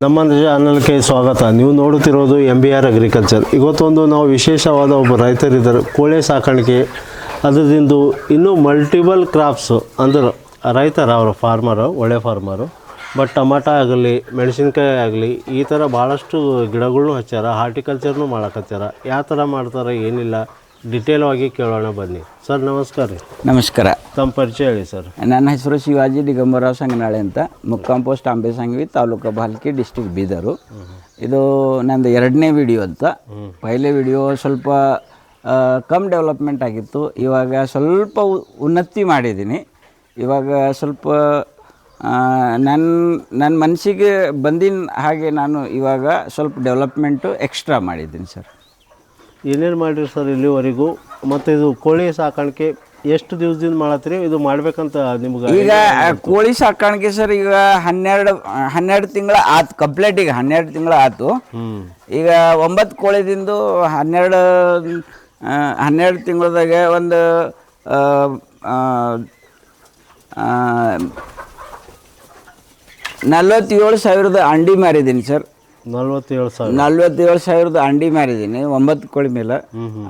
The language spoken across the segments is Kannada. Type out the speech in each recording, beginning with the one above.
ನಮ್ಮ ಚಾನಲ್ಗೆ ಸ್ವಾಗತ. ನೀವು ನೋಡುತ್ತಿರೋದು MBR ಅಗ್ರಿಕಲ್ಚರ್. ಇವತ್ತೊಂದು ನಾವು ವಿಶೇಷವಾದ ಒಬ್ಬ ರೈತರಿದ್ದಾರೆ. ಕೋಳಿ ಸಾಕಾಣಿಕೆ ಅದರಿಂದ ಇನ್ನೂ ಮಲ್ಟಿಪಲ್ ಕ್ರಾಪ್ಸು ಅಂದ್ರೆ ರೈತರ ಅವರು ಫಾರ್ಮರು, ಒಳ್ಳೆ ಫಾರ್ಮರು. ಬಟ್ ಟಮಾಟ ಆಗಲಿ, ಮೆಣಸಿನ್ಕಾಯಿ ಆಗಲಿ, ಈ ಥರ ಭಾಳಷ್ಟು ಗಿಡಗಳನ್ನೂ ಹಚ್ಚಾರ, ಹಾರ್ಟಿಕಲ್ಚರ್ನೂ ಮಾಡಕತ್ತಾರ. ಯಾವ ಥರ ಮಾಡ್ತಾರೆ ಏನಿಲ್ಲ ಡಿಟೇಲ್ ಆಗಿ ಕೇಳೋಣ ಬನ್ನಿ. ಸರ್ ನಮಸ್ಕಾರ ರೀ. ನಮಸ್ಕಾರ. ತಮ್ಮ ಪರಿಚಯ ಹೇಳಿ ಸರ್. ನನ್ನ ಹೆಸರು ಶಿವಾಜಿ ದಿಗಂಬರರಾವ್ ಸಂಗನಾಳೆ ಅಂತ, ಮುಕ್ಕಾಂ ಪೋಸ್ಟ್ ಅಂಬೆಸಂಗವಿ, ತಾಲೂಕು ಬಾಲ್ಕಿ, ಡಿಸ್ಟಿಕ್ ಬೀದರು. ಇದು ನಂದು 2ನೇ ವಿಡಿಯೋ ಅಂತ. ಪೈಲೆ ವಿಡಿಯೋ ಸ್ವಲ್ಪ ಕಮ್ ಡೆವಲಪ್ಮೆಂಟ್ ಆಗಿತ್ತು. ಇವಾಗ ಸ್ವಲ್ಪ ಉನ್ನತಿ ಮಾಡಿದ್ದೀನಿ. ಇವಾಗ ಸ್ವಲ್ಪ ನನ್ನ ಮನಸ್ಸಿಗೆ ಬಂದಿನ ಹಾಗೆ ನಾನು ಇವಾಗ ಸ್ವಲ್ಪ ಡೆವಲಪ್ಮೆಂಟು ಎಕ್ಸ್ಟ್ರಾ ಮಾಡಿದ್ದೀನಿ ಸರ್. ಏನೇನು ಮಾಡಿರಿ ಸರ್ ಇಲ್ಲಿವರೆಗೂ? ಮತ್ತು ಇದು ಕೋಳಿ ಸಾಕಾಣಿಕೆ ಎಷ್ಟು ದಿವಸದಿಂದ ಮಾಡತ್ತೀರಿ? ಇದು ಮಾಡ್ಬೇಕಂತ ನಿಮ್ಗೆ? ಈಗ ಕೋಳಿ ಸಾಕಾಣಿಕೆ ಸರ್ ಈಗ 12 ತಿಂಗಳ ಆಯ್ತು ಕಂಪ್ಲೀಟ್. ಈಗ 12 ತಿಂಗಳ ಆಯ್ತು. ಈಗ 9 ಕೋಳಿದಿಂದ 12 ತಿಂಗಳದಾಗ ಒಂದು 47,000 ಅಂಡಿ ಮಾರಿದ್ದೀನಿ ಸರ್. 47,000 ಅಂಡಿ ಮಾರಿದ್ದೀನಿ 9 ಕೋಳಿ ಮೇಲೆ.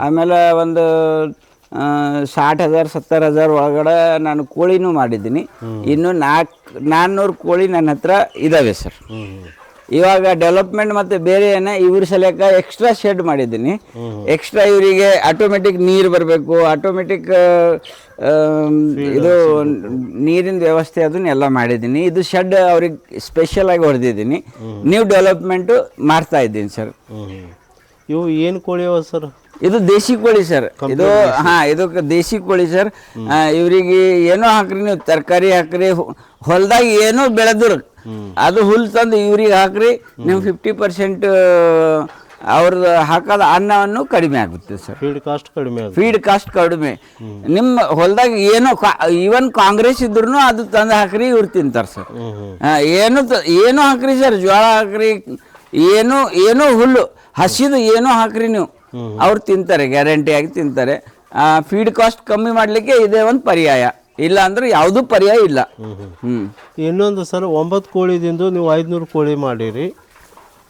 ಆಮೇಲೆ ಒಂದು 60,000 70,000 ಒಳಗಡೆ ನಾನು ಕೋಳಿನೂ ಮಾಡಿದ್ದೀನಿ. ಇನ್ನು 400 ಕೋಳಿ ನನ್ನ ಹತ್ರ ಇದ್ದಾವೆ ಸರ್. ಇವಾಗ ಡೆವಲಪ್ಮೆಂಟ್ ಮತ್ತು ಬೇರೆ ಇವ್ರ ಸಲಕ ಎಕ್ಸ್ಟ್ರಾ ಶೆಡ್ ಮಾಡಿದ್ದೀನಿ. ಎಕ್ಸ್ಟ್ರಾ ಇವರಿಗೆ ಆಟೋಮೆಟಿಕ್ ನೀರು ಬರಬೇಕು, ಆಟೋಮೆಟಿಕ್ ಇದು ನೀರಿನ ವ್ಯವಸ್ಥೆ ಅದನ್ನೆಲ್ಲ ಮಾಡಿದ್ದೀನಿ. ಇದು ಶೆಡ್ ಅವ್ರಿಗೆ ಸ್ಪೆಷಲ್ ಆಗಿ ಹೊಡೆದಿದ್ದೀನಿ. ನ್ಯೂ ಡೆವಲಪ್ಮೆಂಟು ಮಾಡ್ತಾ ಇದ್ದೀನಿ ಸರ್. ಇವು ಏನು ಕೋಳಿ ಅವ ಸರ್? ಇದು ದೇಶಿ ಕೋಳಿ ಸರ್. ಇದು ಇದು ದೇಶಿ ಕೋಳಿ ಸರ್. ಇವರಿಗೆ ಏನೋ ಹಾಕ್ರಿ, ನೀವು ತರಕಾರಿ ಹಾಕ್ರಿ, ಹೊಲದಾಗ ಏನೋ ಬೆಳೆದ್ರು ಅದು ಹುಲ್ ತಂದು ಇವ್ರಿಗೆ ಹಾಕ್ರಿ, ನೀವು 50% ಅವ್ರದ್ದು ಹಾಕೋದ ಅನ್ನವನ್ನು ಕಡಿಮೆ ಆಗುತ್ತೆ ಸರ್. ಫೀಡ್ ಕಾಸ್ಟ್ ಕಡಿಮೆ. ನಿಮ್ಮ ಹೊಲದಾಗ ಏನೋ ಈವನ್ ಕಾಂಗ್ರೆಸ್ ಇದ್ರು ಅದು ತಂದು ಹಾಕ್ರಿ, ಇವ್ರು ತಿಂತಾರೆ ಸರ್. ಏನು ಹಾಕ್ರಿ ಸರ್, ಜೋಳ ಹಾಕ್ರಿ, ಏನೋ ಹುಲ್ಲು ಹಸಿದು ಏನೋ ಹಾಕ್ರಿ ನೀವು, ಅವ್ರು ತಿಂತಾರೆ, ಗ್ಯಾರಂಟಿಯಾಗಿ ತಿಂತಾರೆ. ಫೀಡ್ ಕಾಸ್ಟ್ ಕಮ್ಮಿ ಮಾಡಲಿಕ್ಕೆ ಇದೇ ಒಂದು ಪರ್ಯಾಯ. ಇಲ್ಲ ಅಂದ್ರೆ ಯಾವುದೂ ಪರ್ಯಾಯ ಇಲ್ಲ. ಇನ್ನೊಂದು ಸರ್, 9 ಕೋಳಿದಿಂದ ನೀವು 500 ಕೋಳಿ ಮಾಡಿರಿ.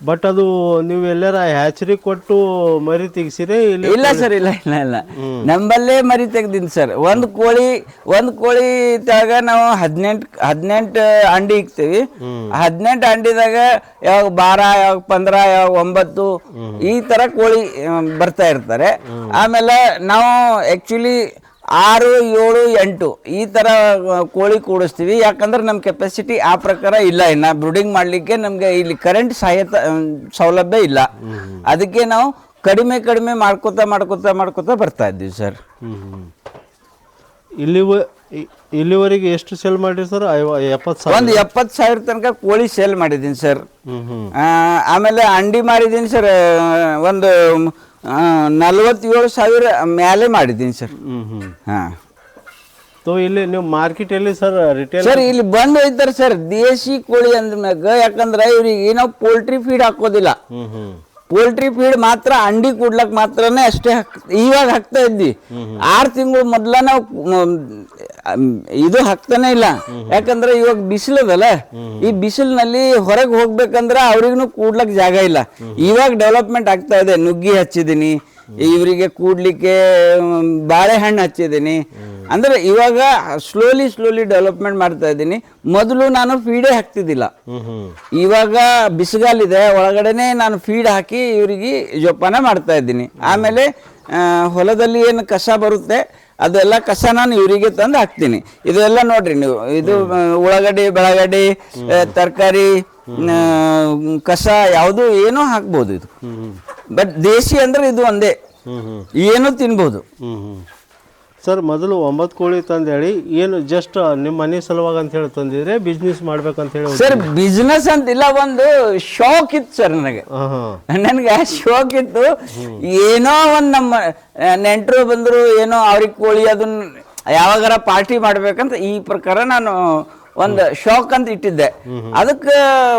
ಬಟ್ ಅದು ನೀವು ಎಲ್ಲಾರ ಹ್ಯಾಚರಿ ಕೊಟ್ಟು ಮರಿ ತೆಗಿಸಿರಿ? ಇಲ್ಲ ಸರ್, ಇಲ್ಲ ಇಲ್ಲ ಇಲ್ಲ, ನಂಬಲ್ಲೇ ಮರಿ ತೆಗ್ದಿನಿ ಸರ್. ಒಂದು ಕೋಳಿ ತಾಗ ನಾವು 18 ಅಂಡಿ ಇಕ್ತೀವಿ. 18 ಅಂಡಿದಾಗ ಯಾವಾಗ 12, ಯಾವಾಗ 15, ಯಾವಾಗ 9 ಈ ತರ ಕೋಳಿ ಬರ್ತಾ ಇರ್ತಾರೆ. ಆಮೇಲೆ ನಾವು ಆಕ್ಚುಲಿ 6, 7, 8 ಈ ಥರ ಕೋಳಿ ಕೂಡಿಸ್ತೀವಿ. ಯಾಕಂದ್ರೆ ನಮ್ಮ ಕೆಪಾಸಿಟಿ ಆ ಪ್ರಕಾರ ಇಲ್ಲ. ಇನ್ನು ಬ್ರೂಡಿಂಗ್ ಮಾಡಲಿಕ್ಕೆ ನಮಗೆ ಇಲ್ಲಿ ಕರೆಂಟ್ ಸೌಲಭ್ಯ ಇಲ್ಲ. ಅದಕ್ಕೆ ನಾವು ಕಡಿಮೆ ಮಾಡ್ಕೋತಾ ಬರ್ತಾ ಇದ್ದೀವಿ ಸರ್. ಇಲ್ಲಿವರೆಗೆ ಎಷ್ಟು ಸೇಲ್ ಮಾಡಿರಿ ಸರ್? 70,000. ಒಂದು 70,000 ತನಕ ಕೋಳಿ ಸೇಲ್ ಮಾಡಿದ್ದೀನಿ ಸರ್. ಆಮೇಲೆ ಅಂಡಿ ಮಾರಿದ್ದೀನಿ ಸರ್. ಒಂದು 47,000 ಮೇಲೆ ಮಾಡಿದ್ದೀನಿ ಸರ್. ಇಲ್ಲಿ ನೀವು ಮಾರ್ಕೆಟ್ ಎಲ್ಲಿ ಸರ್? ರಿಟೇಲ್ ಸರ್ ಇಲ್ಲಿ ಬಂದು ಹೋಯ್ತಾರೆ ಸರ್. ದೇಶಿ ಕೋಳಿ ಅಂದ್ಮ್ಯಾಗ ಯಾಕಂದ್ರೆ ಇವ್ರಿಗೆ ನಾವು ಪೋಲ್ಟ್ರಿ ಫೀಡ್ ಹಾಕೋದಿಲ್ಲ. ಪೋಲ್ಟ್ರಿ ಫೀಡ್ ಮಾತ್ರ ಅಂಡಿ ಕೂಡ್ಲಕ್ ಮಾತ್ರನೇ ಅಷ್ಟೇ ಇವಾಗ ಹಾಕ್ತಾ ಇದ್ವಿ. 6 ತಿಂಗಳು ಮೊದಲ ನಾವು ಇದು ಹಾಕ್ತಾನೆ ಇಲ್ಲ. ಯಾಕಂದ್ರೆ ಇವಾಗ ಬಿಸಿಲದಲ್ಲ, ಈ ಬಿಸಿಲಿನಲ್ಲಿ ಹೊರಗೆ ಹೋಗ್ಬೇಕಂದ್ರೆ ಅವ್ರಿಗೂ ಕೂಡ್ಲಕ್ ಜಾಗ ಇಲ್ಲ. ಇವಾಗ ಡೆವಲಪ್ಮೆಂಟ್ ಆಗ್ತಾ ಇದೆ. ನುಗ್ಗಿ ಹಚ್ಚಿದ್ದೀನಿ, ಇವರಿಗೆ ಕೂಡ್ಲಿಕ್ಕೆ ಬಾಳೆಹಣ್ಣು ಹಚ್ಚಿದ್ದೀನಿ. ಅಂದ್ರೆ ಇವಾಗ ಸ್ಲೋಲಿ ಡೆವಲಪ್ಮೆಂಟ್ ಮಾಡ್ತಾ ಇದ್ದೀನಿ. ಮೊದಲು ನಾನು ಫೀಡೇ ಹಾಕ್ತಿದ್ದಿಲ್ಲ. ಇವಾಗ ಬಿಸಿಗಾಲಿದೆ, ಒಳಗಡೆನೆ ನಾನು ಫೀಡ್ ಹಾಕಿ ಇವರಿಗೆ ಜೋಪಾನ ಮಾಡ್ತಾ ಇದ್ದೀನಿ. ಆಮೇಲೆ ಹೊಲದಲ್ಲಿ ಏನು ಕಸ ಬರುತ್ತೆ ಅದೆಲ್ಲ ಕಸ ನಾನು ಇವರಿಗೆ ತಂದು ಹಾಕ್ತೀನಿ. ಇದೆಲ್ಲ ನೋಡ್ರಿ ನೀವು, ಇದು ಉಳ್ಳಾಗಡ್ಡಿ, ಬೆಳಗಡ್ಡಿ, ತರಕಾರಿ, ಕಸ ಯಾವುದು ಏನೋ ಹಾಕ್ಬೋದು. ಇದು ಬಟ್ ದೇಶಿ ಅಂದ್ರೆ ಇದು ಒಂದೇ, ಏನು ತಿನ್ಬೋದು ಸರ್. ಮೊದಲು 9 ಕೋಳಿ ತಂದೇಳಿ ಏನು ಜಸ್ಟ್ ನಿಮ್ಮ ಮನೆ ಸಲುವಾಗಿ ಅಂತ ಹೇಳಿ ತಂದಿದ್ರೆ ಬಿಸ್ನೆಸ್ ಮಾಡ್ಬೇಕಂತ ಹೇಳಿ? ಸರ್ ಬಿಸ್ನೆಸ್ ಅಂತಿಲ್ಲ, ಒಂದು ಶೋಕ್ ಇತ್ತು ಸರ್ ನನಗೆ. ಶೋಕ್ ಇತ್ತು. ಏನೋ ಒಂದು ನಮ್ಮ ನೆಂಟರು ಬಂದರು, ಏನೋ ಅವ್ರಿಗೆ ಕೋಳಿ ಅದನ್ನ ಯಾವಾಗಾರ ಪಾರ್ಟಿ ಮಾಡ್ಬೇಕಂತ ಈ ಪ್ರಕಾರ ನಾನು ಒಂದು ಶಾಕ್ ಅಂತ ಇಟ್ಟಿದ್ದೆ. ಅದಕ್ಕೆ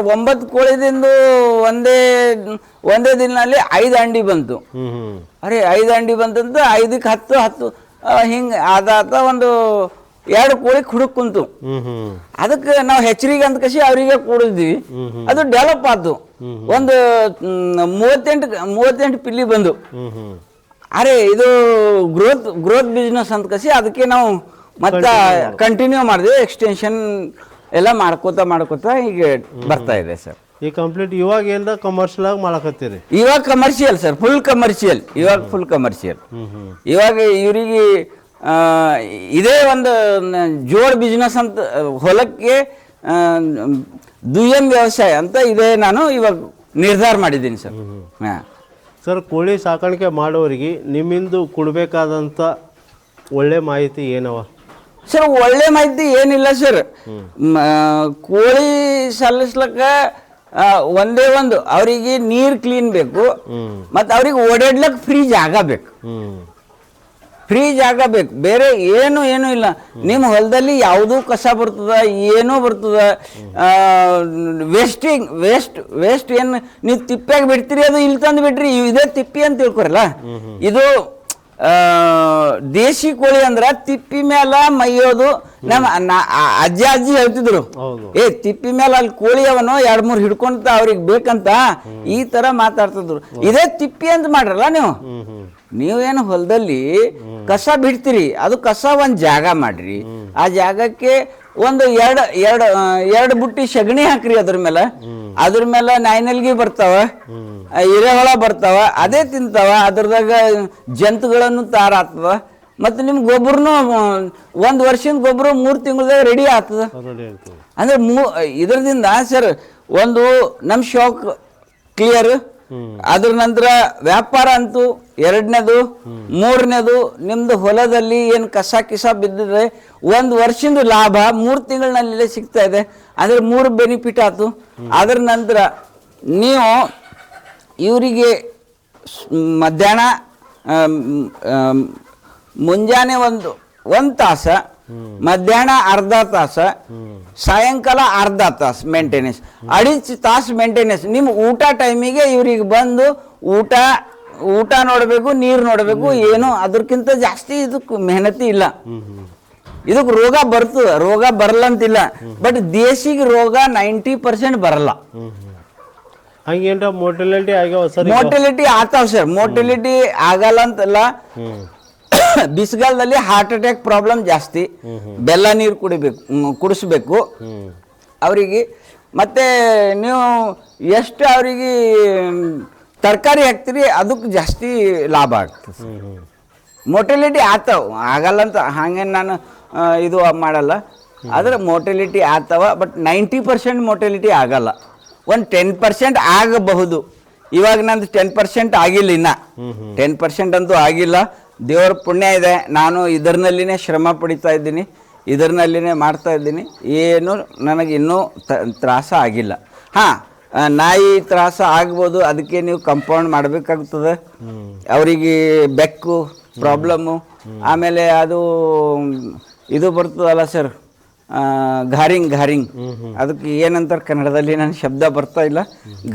9 ಕೋಳಿದಿಂದ ಒಂದೇ ದಿನಲ್ಲಿ 5 ಅಂಡಿ ಬಂತು. ಅರೆ 5 ಅಂಡಿ ಬಂತಂತ 5ಕ್ಕೆ 10 ಹಿಂಗೆ ಆದ ಒಂದು 2 ಕೋಳಿ ಕುಡುಕ್ ಕುಂತು. ಅದಕ್ಕೆ ನಾವು ಹೆಚ್ರಿಗೆ ಅಂತ ಕಸಿ ಅವರಿಗೆ ಕೂಡಿದ್ವಿ. ಅದು ಡೆವಲಪ್ ಆಯ್ತು. ಒಂದು 38 ಪಿಲ್ಲಿ ಬಂದು. ಅರೆ ಇದು ಗ್ರೋತ್ ಬಿಸ್ನೆಸ್ ಅಂತ ಕಸಿ ಅದಕ್ಕೆ ನಾವು ಮತ್ತೆ ಕಂಟಿನ್ಯೂ ಮಾಡಿದ್ವಿ. ಎಕ್ಸ್ಟೆನ್ಷನ್ ಎಲ್ಲ ಮಾಡ್ಕೋತಾ ಹೀಗೆ ಬರ್ತಾ ಇದೆ ಸರ್. ಈ ಕಂಪ್ಲೀಟ್ ಇವಾಗ ಏನಾರ ಕಮರ್ಷಿಯಲ್ ಆಗಿ ಮಾಡಕತ್ತೀರಿ? ಇವಾಗ ಕಮರ್ಷಿಯಲ್ ಸರ್, ಫುಲ್ ಕಮರ್ಷಿಯಲ್. ಇವಾಗ ಇವರಿಗೆ ಇದೇ ಒಂದು ಜೋಡ್ ಬಿಸ್ನೆಸ್ ಅಂತ ಹೊಲಕ್ಕೆ ದುಯ್ಯಂ ವ್ಯವಸಾಯ ಅಂತ ಇದೆ. ನಾನು ಇವಾಗ ನಿರ್ಧಾರ ಮಾಡಿದ್ದೀನಿ ಸರ್. ಹಾಂ ಸರ್, ಕೋಳಿ ಸಾಕಾಣಿಕೆ ಮಾಡೋರಿಗೆ ನಿಮ್ಮಿಂದು ಕೊಡಬೇಕಾದಂಥ ಒಳ್ಳೆ ಮಾಹಿತಿ ಏನವ ಸರ್? ಒಳ್ಳೆ ಮಾಹಿತಿ ಏನಿಲ್ಲ ಸರ್. ಕೋಳಿ ಸಲ್ಲಿಸ್ಲಕ್ಕ ಒಂದೇ ಒಂದು ಅವರಿಗೆ ನೀರು ಕ್ಲೀನ್ ಬೇಕು, ಮತ್ತು ಅವ್ರಿಗೆ ಓಡಾಡ್ಲಕ್ಕೆ ಫ್ರೀ ಜಾಗ ಬೇಕು. ಬೇರೆ ಏನು ಇಲ್ಲ. ನಿಮ್ಮ ಹೊಲದಲ್ಲಿ ಯಾವುದೂ ಕಸ ಬರ್ತದ, ಏನೋ ಬರ್ತದ, ವೇಸ್ಟ್ ಏನು ನೀವು ತಿಪ್ಪಾಗಿ ಬಿಡ್ತೀರಿ, ಅದು ಇಲ್ಲಿ ತಂದು ಬಿಡ್ರಿ, ಇದೇ ತಿಪ್ಪಿ ಅಂತ ತಿಳ್ಕೊರಲ್ಲ. ಇದು ದೇಶಿ ಕೋಳಿ ಅಂದ್ರ ತಿಪ್ಪಿ ಮೇಲ ಮೈಯೋದು. ನಮ್ಮ ಅಜ್ಜಿ ಹೇಳ್ತಿದ್ರು, ತಿಪ್ಪಿ ಮೇಲೆ ಅಲ್ಲಿ ಕೋಳಿ ಅವನು 2-3 ಹಿಡ್ಕೊಂತ ಅವ್ರಿಗೆ ಬೇಕಂತ ಈ ತರ ಮಾತಾಡ್ತಿದ್ರು. ಇದೇ ತಿಪ್ಪಿ ಅಂತ ಮಾಡ್ರಲ್ಲ ನೀವೇನು ಹೊಲದಲ್ಲಿ ಕಸ ಬಿಡ್ತೀರಿ, ಅದು ಕಸ ಒಂದ್ ಜಾಗ ಮಾಡ್ರಿ. ಆ ಜಾಗಕ್ಕೆ ಒಂದು ಎರಡು ಬುಟ್ಟಿ ಸಗಣಿ ಹಾಕ್ರಿ. ಅದ್ರ ಮೇಲೆ ನಾಯಿನಲ್ಗಿ ಬರ್ತಾವ, ಹಿರೇಹೊಳ ಬರ್ತಾವ, ಅದೇ ತಿಂತಾವ. ಅದ್ರದಾಗ ಜಂತುಗಳನ್ನು ತಾರಾಗ್ತದ. ಮತ್ತು ನಿಮ್ ಗೊಬ್ಬರನು 1 ವರ್ಷದ ಗೊಬ್ಬರ 3 ತಿಂಗಳದಾಗ ರೆಡಿ ಆಗ್ತದ. ಅಂದ್ರೆ ಇದರದಿಂದ ಸರ್ ಒಂದು ನಮ್ ಶಾಕ್ ಕ್ಲಿಯರ್. ಅದ್ರ ನಂತರ ವ್ಯಾಪಾರ ಅಂತೂ 2ನೇದು. 3ನೇದು ನಿಮ್ದು ಹೊಲದಲ್ಲಿ ಏನು ಕಸ ಬಿದ್ದಿದೆ 1 ವರ್ಷದ ಲಾಭ 3 ತಿಂಗಳಿನಲ್ಲಿ ಸಿಗ್ತಾ ಇದೆ. ಅಂದ್ರೆ 3 ಬೆನಿಫಿಟ್ ಆಯ್ತು. ಅದ್ರ ನಂತರ ನೀವು ಇವರಿಗೆ ಮಧ್ಯಾಹ್ನ ಮುಂಜಾನೆ ಒಂದು ತಾಸು, ಮಧ್ಯಾಹ್ನ ಅರ್ಧ ತಾಸು, ಸಾಯಂಕಾಲ ಅರ್ಧ ತಾಸು ಮೇಂಟೆನೆನ್ಸ್, 2.5 ತಾಸು ಮೇಂಟೆನೆನ್ಸ್. ನಿಮ್ಮ ಊಟ ಟೈಮಿಗೆ ಇವ್ರಿಗೆ ಬಂದು ಊಟ ನೋಡಬೇಕು, ನೀರು ನೋಡಬೇಕು. ಏನು ಅದಕ್ಕಿಂತ ಜಾಸ್ತಿ ಇದಕ್ಕೆ ಮೆಹನತಿ ಇಲ್ಲ. ಇದಕ್ಕೆ ರೋಗ ಬರ್ತದ, ರೋಗ ಬರಲ್ಲಂತಿಲ್ಲ. ಬಟ್ ದೇಶಿಗೆ ರೋಗ 90% ಬರಲ್ಲ. ಹಂಗೇನ್ರ ಮೋರ್ಟಲಿಟಿ ಆಗ್ತಾವ ಸರ್. ಮೋರ್ಟಲಿಟಿ ಆಗಲ್ಲ ಅಂತಲ್ಲ. ಬಿಸಿಗಾಲದಲ್ಲಿ ಹಾರ್ಟ್ ಅಟ್ಯಾಕ್ ಪ್ರಾಬ್ಲಮ್ ಜಾಸ್ತಿ. ಬೆಲ್ಲ ನೀರು ಕುಡಿಸ್ಬೇಕು ಅವರಿಗೆ. ಮತ್ತೆ ನೀವು ಎಷ್ಟು ಅವರಿಗೆ ತರಕಾರಿ ಹಾಕ್ತೀರಿ ಅದಕ್ಕೆ ಜಾಸ್ತಿ ಲಾಭ ಆಗ್ತದೆ. ಮೋರ್ಟಲಿಟಿ ಆಗ್ತಾವ, ಆಗಲ್ಲ ಅಂತ ಹಂಗೇನು ನಾನು ಇದು ಮಾಡಲ್ಲ. ಆದರೆ ಮೋರ್ಟಲಿಟಿ ಆಗ್ತಾವ. ಬಟ್ 90% ಮೋರ್ಟಲಿಟಿ ಆಗಲ್ಲ. ಒಂದು 10% ಆಗಬಹುದು. ಇವಾಗ ನಂದು 10% ಆಗಿಲ್ಲ. ಇನ್ನ 10% ಅಂತೂ ಆಗಿಲ್ಲ. ದೇವರ ಪುಣ್ಯ ಇದೆ. ನಾನು ಇದರನಲ್ಲಿನೇ ಶ್ರಮ ಪಡಿತಾ ಇದ್ದೀನಿ, ಇದರನಲ್ಲಿನೇ ಮಾಡ್ತಾ ಇದ್ದೀನಿ. ಏನು ನನಗೆ ಇನ್ನೂ ತ್ರಾಸ ಆಗಿಲ್ಲ. ಹಾಂ, ನಾಯಿ ತ್ರಾಸ ಆಗ್ಬೋದು. ಅದಕ್ಕೆ ನೀವು ಕಂಪೌಂಡ್ ಮಾಡಬೇಕಾಗ್ತದೆ. ಅವರಿಗೆ ಬೆಕ್ಕು ಪ್ರಾಬ್ಲಮ್ಮು. ಆಮೇಲೆ ಅದು ಇದು ಬರ್ತದಲ್ಲ ಸರ್, ಘಾರಿಂಗ್. ಅದಕ್ಕೆ ಏನಂತಾರೆ ಕನ್ನಡದಲ್ಲಿ ನನ್ನ ಶಬ್ದ ಬರ್ತಾ ಇಲ್ಲ.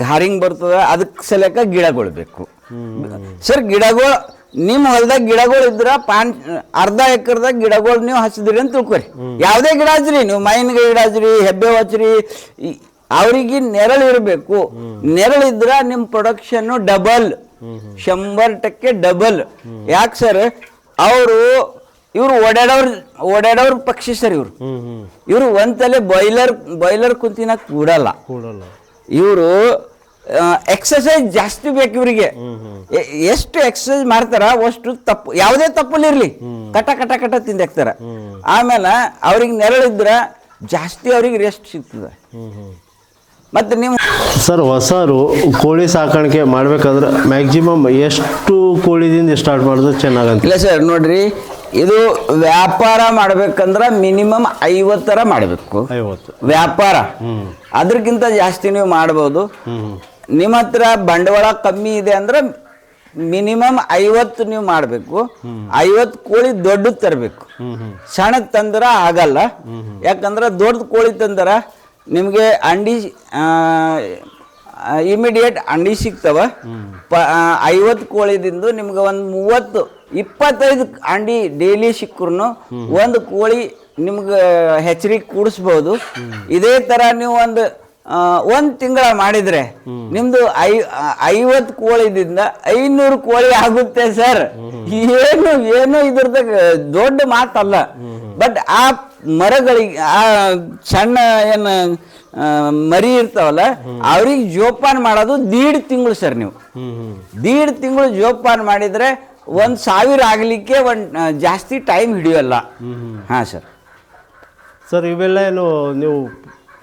ಘಾರಿಂಗ್ ಬರ್ತದೆ. ಅದಕ್ಕೆ ಸಲಕ ಗಿಡಗಳು ಬೇಕು ಸರ್. ಗಿಡಗಳು ನಿಮ್ಮ ಹೊಲದಾಗ ಗಿಡಗಳು ಇದ್ರ ಅರ್ಧ ಎಕರೆದಾಗ ಗಿಡಗಳು ನೀವು ಹಚ್ಚಿದ್ರಿ ಅಂತ ತಿಳ್ಕೊರಿ. ಯಾವುದೇ ಗಿಡ ಹಚ್ಚ್ರಿ ನೀವು, ಮಾವಿನ ಗಿಡ ಹಚ್ಚ್ರಿ, ಹೆಬ್ಬೆ ಹಚ್ಚ್ರಿ, ಅವ್ರಿಗೆ ನೆರಳು ಇರಬೇಕು. ನೆರಳಿದ್ರ ನಿಮ್ಮ ಪ್ರೊಡಕ್ಷನ್ ಡಬಲ್, 100% ಡಬಲ್. ಯಾಕೆ ಸರ್? ಇವರು ಓಡಾಡೋರ್ ಪಕ್ಷಿ ಸರ್. ಇವರು ಒಂದ್ಸಲ ಬಾಯ್ಲರ್ ಕುಂತಿನ ಕೂಡಲ್ಲ. ಇವರು ಎಕ್ಸಸೈಸ್ ಜಾಸ್ತಿ ಬೇಕು ಇವರಿಗೆ. ಎಷ್ಟು ಎಕ್ಸಸೈಸ್ ಮಾಡ್ತಾರ ಅಷ್ಟು ತಪ್ಪು, ಯಾವುದೇ ತಪ್ಪಲ್ಲಿರ್ಲಿ ಕಟ ತಿಂದಾಕ್ತಾರ. ಆಮೇಲೆ ಅವ್ರಿಗೆ ನೆರಳಿದ್ರ ಜಾಸ್ತಿ ಅವ್ರಿಗೆ ರೆಸ್ಟ್ ಸಿಗ್ತದೆ. ಮತ್ತೆ ನೀವು ಸರ್ ಹೊಸರು ಕೋಳಿ ಸಾಕಾಣಿಕೆ ಮಾಡ್ಬೇಕಾದ್ರೆ ಮ್ಯಾಕ್ಸಿಮಮ್ ಎಷ್ಟು ಕೋಳಿದಿಂದ ಸ್ಟಾರ್ಟ್ ಮಾಡಿದ್ರೆ ಚೆನ್ನಾಗಂತ? ಇಲ್ಲ ಸರ್, ನೋಡ್ರಿ, ಇದು ವ್ಯಾಪಾರ ಮಾಡ್ಬೇಕಂದ್ರ ಮಿನಿಮಮ್ 50 ಮಾಡಬೇಕು. ವ್ಯಾಪಾರ ಅದಕ್ಕಿಂತ ಜಾಸ್ತಿ ನೀವು ಮಾಡ್ಬೋದು. ನಿಮ್ಮ ಹತ್ರ ಬಂಡವಾಳ ಕಮ್ಮಿ ಇದೆ ಅಂದ್ರೆ ಮಿನಿಮಮ್ 50 ನೀವು ಮಾಡಬೇಕು. 50 ಕೋಳಿ ದೊಡ್ಡ ತರಬೇಕು. ಸಣ್ಣ ತಂದ್ರ ಆಗಲ್ಲ. ಯಾಕಂದ್ರೆ ದೊಡ್ಡ ಕೋಳಿ ತಂದ್ರ ನಿಮಗೆ ಅಂಡಿ ಇಮಿಡಿಯೇಟ್ ಅಂಡಿ ಸಿಗ್ತವ. 50 ಕೋಳಿದಿಂದ ನಿಮ್ಗೆ ಒಂದು 30-25 ಅಂಡಿ ಡೈಲಿ ಸಿಕ್ಕರು ಒಂದು ಕೋಳಿ ನಿಮ್ಗೆ ಹೆಚ್ರಿಗೆ ಕೂಡಿಸ್ಬೋದು. ಇದೇ ತರ ನೀವು ಒಂದು ತಿಂಗಳ ಮಾಡಿದ್ರೆ ನಿಮ್ದು 50 ಕೋಳಿದಿಂದ 500 ಕೋಳಿ ಆಗುತ್ತೆ ಸರ್. ಏನು ಇದ್ರದಾಗ ದೊಡ್ಡ ಮಾತಲ್ಲ. ಬಟ್ ಆ ಮರಗಳಿಗೆ ಆ ಸಣ್ಣ ಏನು ಮರಿ ಇರ್ತಾವಲ್ಲ ಅವ್ರಿಗೆ ಜೋಪಾನ ಮಾಡೋದು 1.5 ತಿಂಗಳು ಸರ್. ನೀವು 1.5 ತಿಂಗಳು ಜೋಪಾನ ಮಾಡಿದ್ರೆ 1,000 ಆಗ್ಲಿಕ್ಕೆ ಜಾಸ್ತಿ ಟೈಮ್ ಹಿಡಿಯಲ್ಲ. ಹಾ ಸರ್. ಸರ್ ಇವೆಲ್ಲ ಏನು ನೀವು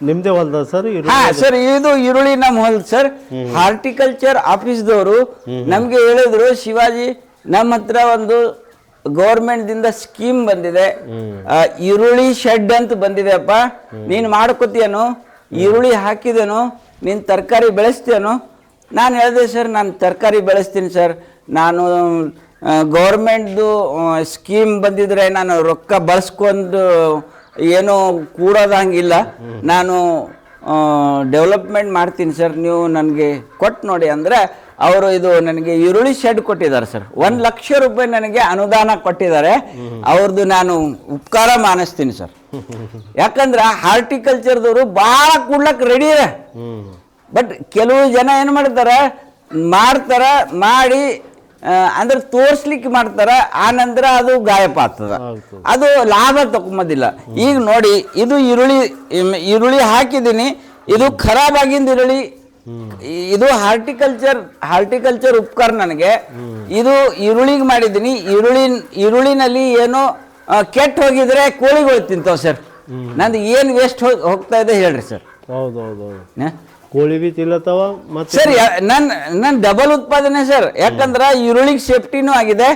ನಿಮ್ದೇ ಹೊಲ್ದ ಸರ್? ಹಾ ಸರ್, ಇದು ಈರುಳ್ಳಿ ನಮ್ಮ ಹೊಲ್ದ ಸರ್. ಹಾರ್ಟಿಕಲ್ಚರ್ ಆಫೀಸ್ದವರು ನಮ್ಗೆ ಹೇಳಿದ್ರು, ಶಿವಾಜಿ ನಮ್ಮ ಹತ್ರ ಒಂದು ಗೌರ್ಮೆಂಟ್ ದಿಂದ ಸ್ಕೀಮ್ ಬಂದಿದೆ, ಈರುಳ್ಳಿ ಶೆಡ್ ಅಂತ ಬಂದಿದೆಪ್ಪ, ನೀನ್ ಮಾಡ್ಕೋತೀಯನು, ಈರುಳ್ಳಿ ಹಾಕಿದೇನು, ನೀನ್ ತರಕಾರಿ ಬೆಳೆಸ್ತೇನು? ನಾನು ಹೇಳಿದೆ ಸರ್, ನಾನು ತರಕಾರಿ ಬೆಳೆಸ್ತೀನಿ ಸರ್, ನಾನು ಗೌರ್ಮೆಂಟ್ದು ಸ್ಕೀಮ್ ಬಂದಿದ್ರೆ ನಾನು ರೊಕ್ಕ ಬಳಸ್ಕೊಂಡು ಏನೋ ಕೂಡೋದಂಗಿಲ್ಲ, ನಾನು ಡೆವಲಪ್ಮೆಂಟ್ ಮಾಡ್ತೀನಿ ಸರ್, ನೀವು ನನಗೆ ಕೊಟ್ಟು ನೋಡಿ ಅಂದರೆ ಅವರು ಇದು ನನಗೆ ಈರುಳ್ಳಿ ಶೆಡ್ ಕೊಟ್ಟಿದ್ದಾರೆ ಸರ್. 1 ಲಕ್ಷ ರೂಪಾಯಿ ನನಗೆ ಅನುದಾನ ಕೊಟ್ಟಿದ್ದಾರೆ. ಅವ್ರದ್ದು ನಾನು ಉಪಕಾರ ಮಾನಿಸ್ತೀನಿ ಸರ್. ಯಾಕಂದ್ರೆ ಹಾರ್ಟಿಕಲ್ಚರ್ದವರು ಭಾಳ ಕೂಡ್ಲಕ್ಕೆ ರೆಡಿ ಇದೆ. ಬಟ್ ಕೆಲವು ಜನ ಏನು ಮಾಡ್ತಾರೆ, ಮಾಡಿ ಅಂದ್ರೆ ತೋರ್ಸ್ಲಿಕ್ಕೆ ಮಾಡ್ತಾರ, ಆ ನಂತರ ಅದು ಗಾಯಪ ಆಗ್ತದ, ಅದು ಲಾಭ ತಗೊಂಬೋದಿಲ್ಲ. ಈಗ ನೋಡಿ, ಇದು ಈರುಳ್ಳಿ ಹಾಕಿದ್ದೀನಿ, ಇದು ಖರಾಬ್ ಆಗಿಂದ ಈರುಳ್ಳಿ, ಇದು ಹಾರ್ಟಿಕಲ್ಚರ್ ಉಪಕಾರ ನನಗೆ. ಇದು ಈರುಳ್ಳಿಗೆ ಮಾಡಿದ್ದೀನಿ, ಈರುಳ್ಳಿನಲ್ಲಿ ಏನೋ ಕೆಟ್ಟ ಹೋಗಿದ್ರೆ ಕೋಳಿಗಳು ತಿಂತಾವ ಸರ್. ನಂದು ಏನು ವೇಸ್ಟ್ ಹೋಗ್ತಾ ಇದೆ ಹೇಳ್ರಿ ಸರ್. ಹೌದೌದು, ಕೋಳಿ ಬಿ ತಿಲ್ಲತ್ತವ ಮತ್ತೆ ಸರ್. ನನ್ನ ಡಬಲ್ ಉತ್ಪಾದನೆ ಸರ್. ಯಾಕಂದ್ರೆ ಈರುಳ್ಳಿಗೆ ಸೇಫ್ಟಿನೂ ಆಗಿದೆ,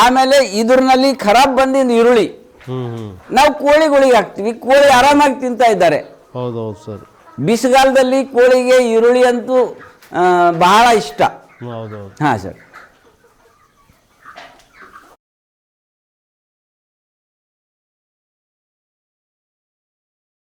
ಆಮೇಲೆ ಇದ್ರಲ್ಲಿ ಖರಾಬ್ ಬಂದಿದ್ದ ಈರುಳ್ಳಿ ನಾವು ಕೋಳಿಗಳಿಗೆ ಹಾಕ್ತಿವಿ, ಕೋಳಿ ಆರಾಮಾಗಿ ತಿಂತಾ ಇದ್ದಾರೆ. ಹೌದೌದು ಸರ್. ಬಿಸಿಗಾಲದಲ್ಲಿ ಕೋಳಿಗೆ ಈರುಳ್ಳಿ ಅಂತೂ ಬಹಳ ಇಷ್ಟ. ಹೌದೌದು. ಹಾ ಸರ್.